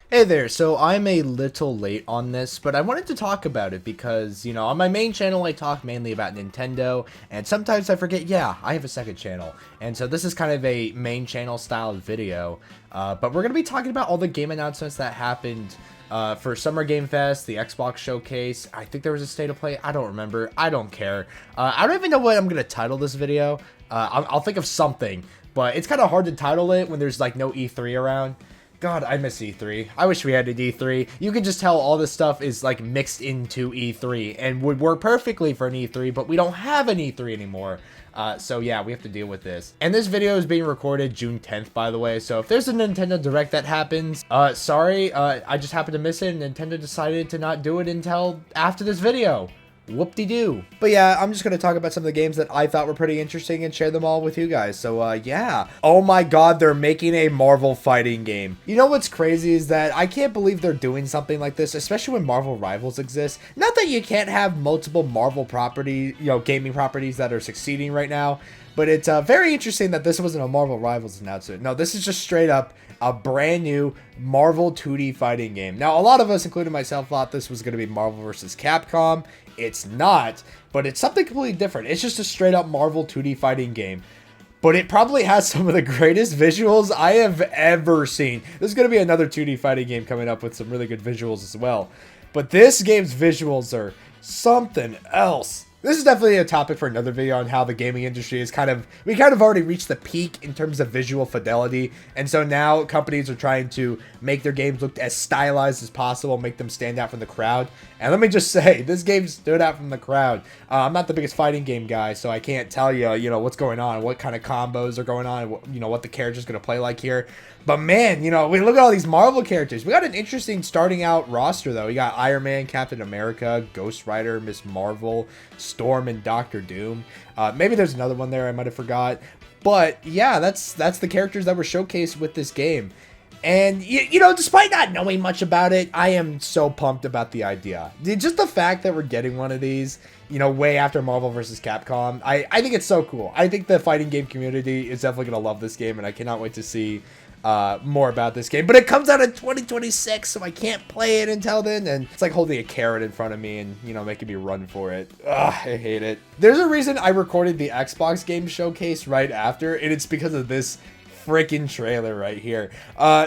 Hey there, so I'm a little late on this, but I wanted to talk about it because, on my main channel I talk mainly about Nintendo, and sometimes I forget, yeah, I have a second channel. And so this is kind of a main channel style video, but we're going to be talking about all the game announcements that happened for Summer Game Fest, the Xbox Showcase. I think there was a State of Play, I don't remember, I don't care. I don't even know what I'm going to title this video. I'll think of something, but it's kind of hard to title it when there's like no E3 around. God, I miss E3. I wish we had an E3. You can just tell all this stuff is like mixed into E3 and would work perfectly for an E3, but we don't have an E3 anymore. So yeah, we have to deal with this. And this video is being recorded June 10th, by the way. So if there's a Nintendo Direct that happens, sorry, I just happened to miss it and Nintendo decided to not do it until after this video. Whoop-de-doo. But yeah, I'm just going to talk about some of the games that I thought were pretty interesting and share them all with you guys. So yeah. Oh my god, they're making a Marvel fighting game. You know what's crazy is that I can't believe they're doing something like this, especially when Marvel Rivals exists. Not that you can't have multiple Marvel property, gaming properties that are succeeding right now, but it's very interesting that this wasn't a Marvel Rivals announcement. No, this is just straight up a brand new Marvel 2D fighting game. Now, a lot of us, including myself, thought this was going to be Marvel vs. Capcom. It's not, but it's something completely different. It's just a straight up Marvel 2D fighting game. But it probably has some of the greatest visuals I have ever seen. There's going to be another 2D fighting game coming up with some really good visuals as well. But this game's visuals are something else. This is definitely a topic for another video on how the gaming industry is we kind of already reached the peak in terms of visual fidelity. And so now companies are trying to make their games look as stylized as possible, make them stand out from the crowd. And let me just say, this game stood out from the crowd. I'm not the biggest fighting game guy, so I can't tell you, what's going on, what kind of combos are going on, what the character's going to play like here. But man, we look at all these Marvel characters. We got an interesting starting out roster, though. We got Iron Man, Captain America, Ghost Rider, Miss Marvel, Storm, and Doctor Doom. Maybe there's another one there I might have forgot. But yeah, that's the characters that were showcased with this game. And, despite not knowing much about it, I am so pumped about the idea. Just the fact that we're getting one of these, way after Marvel vs. Capcom, I think it's so cool. I think the fighting game community is definitely going to love this game, and I cannot wait to see more about this game. But it comes out in 2026, so I can't play it until then, and it's like holding a carrot in front of me and, making me run for it. Ugh, I hate it. There's a reason I recorded the Xbox game showcase right after, and it's because of this freaking trailer right here.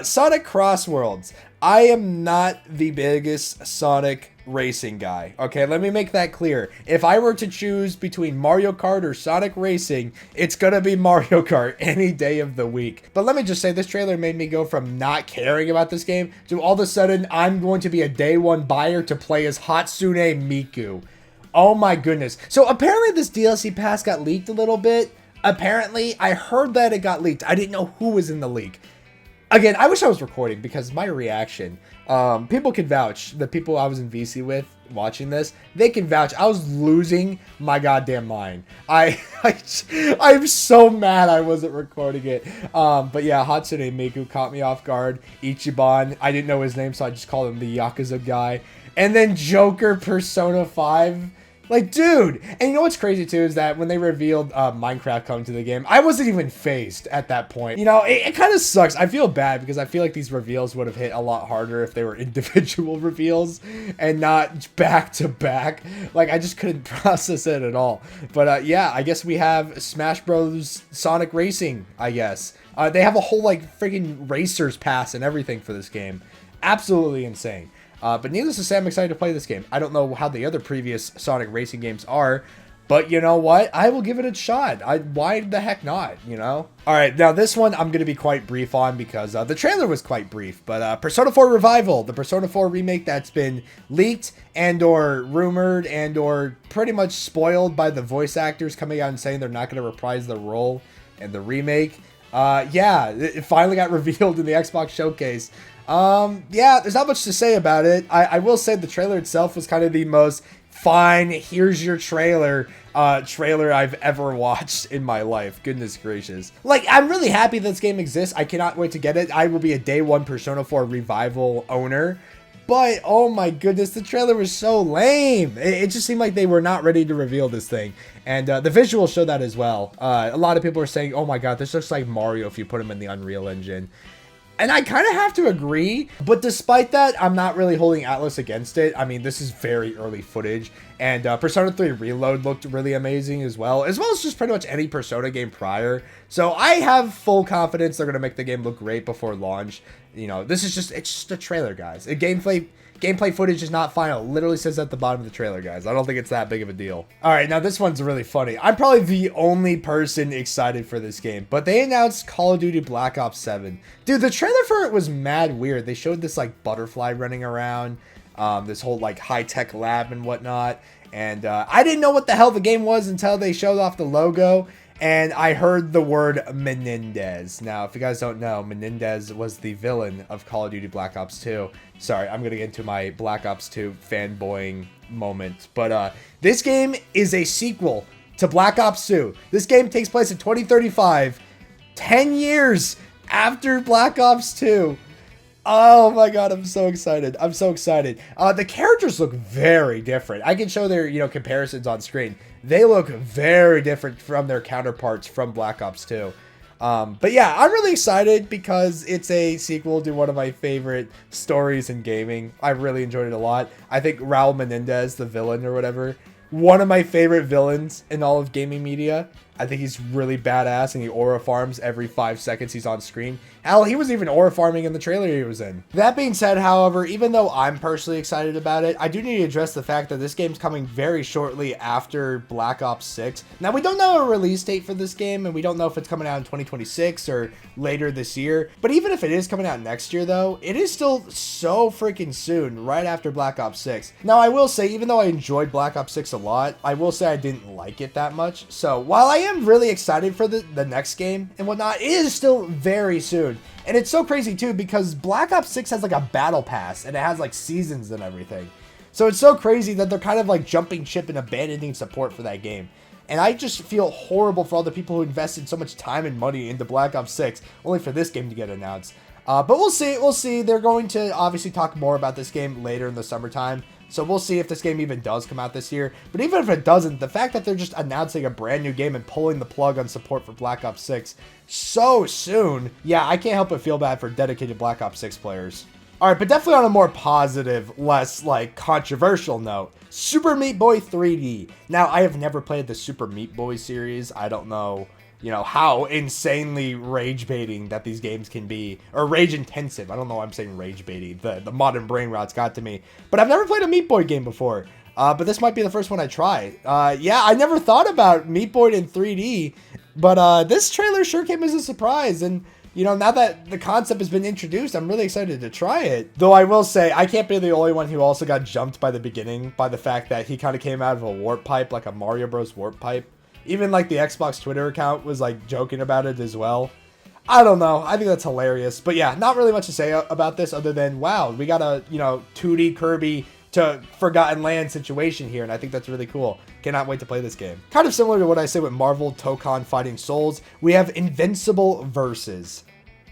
Sonic Crossworlds. I am not the biggest Sonic racing guy. Okay, let me make that clear. If I were to choose between Mario Kart or Sonic Racing, it's gonna be Mario Kart any day of the week. But let me just say, this trailer made me go from not caring about this game to all of a sudden I'm going to be a day one buyer to play as Hatsune Miku. Oh my goodness. So apparently this DLC pass got leaked a little bit. Apparently, I heard that it got leaked. I didn't know who was in the leak. Again, I wish I was recording because my reaction, people can vouch. The people I was in VC with watching this, they can vouch. I was losing my goddamn mind. I'm so mad I wasn't recording it. But yeah, Hatsune Miku caught me off guard. Ichiban, I didn't know his name, so I just called him the Yakuza guy. And then Joker Persona 5. Like, dude, and you know what's crazy too is that when they revealed Minecraft coming to the game, I wasn't even phased at that point. It kind of sucks. I feel bad because I feel like these reveals would have hit a lot harder if they were individual reveals and not back to back. Like, I just couldn't process it at all. But yeah, I guess we have Smash Bros. Sonic Racing, I guess. They have a whole, like, freaking Racers pass and everything for this game. Absolutely insane. But needless to say, I'm excited to play this game. I don't know how the other previous Sonic racing games are, but you know what? I will give it a shot. Why the heck not, Alright, now this one I'm going to be quite brief on because the trailer was quite brief. But Persona 4 Revival, the Persona 4 remake that's been leaked and or rumored and or pretty much spoiled by the voice actors coming out and saying they're not going to reprise the role in the remake. Yeah, it finally got revealed in the Xbox Showcase. Yeah, there's not much to say about it. I will say the trailer itself was kind of the most fine, here's your trailer I've ever watched in my life. Goodness gracious. Like, I'm really happy this game exists. I cannot wait to get it. I will be a day one Persona 4 Revival owner. But, oh my goodness, the trailer was so lame. It just seemed like they were not ready to reveal this thing. And the visuals show that as well. A lot of people are saying, oh my god, this looks like Mario if you put him in the Unreal Engine. And I kind of have to agree, but despite that, I'm not really holding Atlus against it. I mean, this is very early footage, and Persona 3 Reload looked really amazing as well as just pretty much any Persona game prior. So I have full confidence they're going to make the game look great before launch. You know, it's just a trailer, guys. Gameplay footage is not final. It literally says at the bottom of the trailer, guys. I don't think it's that big of a deal. All right, now this one's really funny. I'm probably the only person excited for this game, but they announced Call of Duty Black Ops 7. Dude, the trailer for it was mad weird. They showed this like butterfly running around, this whole like high-tech lab and whatnot. And I didn't know what the hell the game was until they showed off the logo. And I heard the word Menendez. Now, if you guys don't know, Menendez was the villain of Call of Duty Black Ops 2. Sorry, I'm going to get into my Black Ops 2 fanboying moment. But this game is a sequel to Black Ops 2. This game takes place in 2035, 10 years after Black Ops 2. Oh my god, I'm so excited. I'm so excited. The characters look very different. I can show their, comparisons on screen. They look very different from their counterparts from Black Ops 2. But yeah, I'm really excited because it's a sequel to one of my favorite stories in gaming. I really enjoyed it a lot. I think Raul Menendez, the villain or whatever, one of my favorite villains in all of gaming media. I think he's really badass, and he aura farms every 5 seconds he's on screen. Hell, he was even aura farming in the trailer he was in. That being said, however, even though I'm personally excited about it, I do need to address the fact that this game's coming very shortly after Black Ops 6. Now, we don't know a release date for this game, and we don't know if it's coming out in 2026 or later this year. But even if it is coming out next year, though, it is still so freaking soon, right after Black Ops 6. Now, I will say, even though I enjoyed Black Ops 6 a lot, I will say I didn't like it that much. So, while I am really excited for the next game and whatnot, it is still very soon. And it's so crazy too, because Black Ops 6 has like a battle pass and it has like seasons and everything. So it's so crazy that they're kind of like jumping ship and abandoning support for that game. And I just feel horrible for all the people who invested so much time and money into Black Ops 6 only for this game to get announced. But we'll see. They're going to obviously talk more about this game later in the summertime. So we'll see if this game even does come out this year. But even if it doesn't, the fact that they're just announcing a brand new game and pulling the plug on support for Black Ops 6 so soon, yeah, I can't help but feel bad for dedicated Black Ops 6 players. Alright, but definitely on a more positive, less, controversial note, Super Meat Boy 3D. Now, I have never played the Super Meat Boy series. I don't know, how insanely rage baiting that these games can be, or rage intensive. I don't know why I'm saying rage baiting. The modern brain rot's got to me. But I've never played a Meat Boy game before. But this might be the first one I try. Yeah, I never thought about Meat Boy in 3D, but this trailer sure came as a surprise. And now that the concept has been introduced, I'm really excited to try it. Though I will say, I can't be the only one who also got jumped by the beginning by the fact that he kind of came out of a warp pipe, like a Mario Bros. Warp pipe. Even the Xbox Twitter account was joking about it as well. I don't know. I think that's hilarious. But yeah, not really much to say about this other than, wow, we got a, 2D Kirby to Forgotten Land situation here, and I think that's really cool. Cannot wait to play this game. Kind of similar to what I say with Marvel Tokon Fighting Souls, we have Invincible Versus.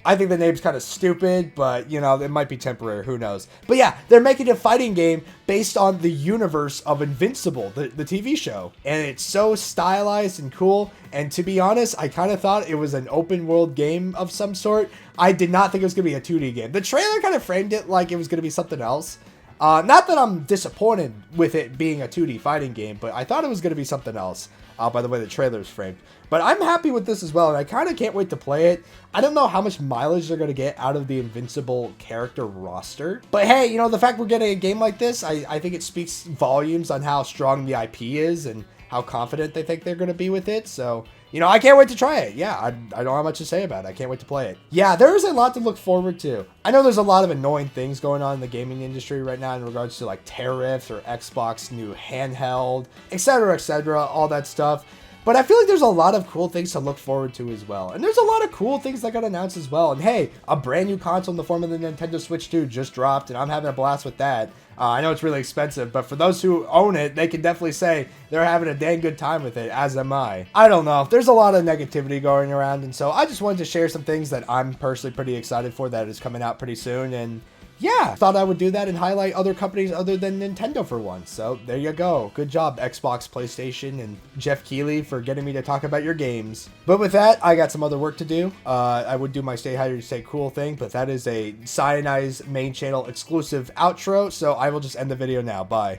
I think the name's kind of stupid, but, it might be temporary. Who knows? But yeah, they're making a fighting game based on the universe of Invincible, the TV show. And it's so stylized and cool. And to be honest, I kind of thought it was an open world game of some sort. I did not think it was going to be a 2D game. The trailer kind of framed it like it was going to be something else. Not that I'm disappointed with it being a 2D fighting game, but I thought it was going to be something else. By the way the trailer's framed. But I'm happy with this as well, and I kind of can't wait to play it. I don't know how much mileage they're going to get out of the Invincible character roster. But hey, the fact we're getting a game like this, I think it speaks volumes on how strong the IP is and how confident they think they're going to be with it. So, I can't wait to try it. Yeah, I don't have much to say about it. I can't wait to play it. Yeah, there's a lot to look forward to. I know there's a lot of annoying things going on in the gaming industry right now in regards to tariffs or Xbox new handheld, etc., all that stuff. But I feel like there's a lot of cool things to look forward to as well. And there's a lot of cool things that got announced as well. And hey, a brand new console in the form of the Nintendo Switch 2 just dropped, and I'm having a blast with that. I know it's really expensive, but for those who own it, they can definitely say they're having a dang good time with it, as am I. I don't know. There's a lot of negativity going around, and so I just wanted to share some things that I'm personally pretty excited for that is coming out pretty soon. And yeah, thought I would do that and highlight other companies other than Nintendo for once. So there you go. Good job, Xbox, PlayStation, and Jeff Keighley for getting me to talk about your games. But with that, I got some other work to do. I would do my stay hydrated, stay cool thing, but that is a Cyanide's main channel exclusive outro, so I will just end the video now. Bye.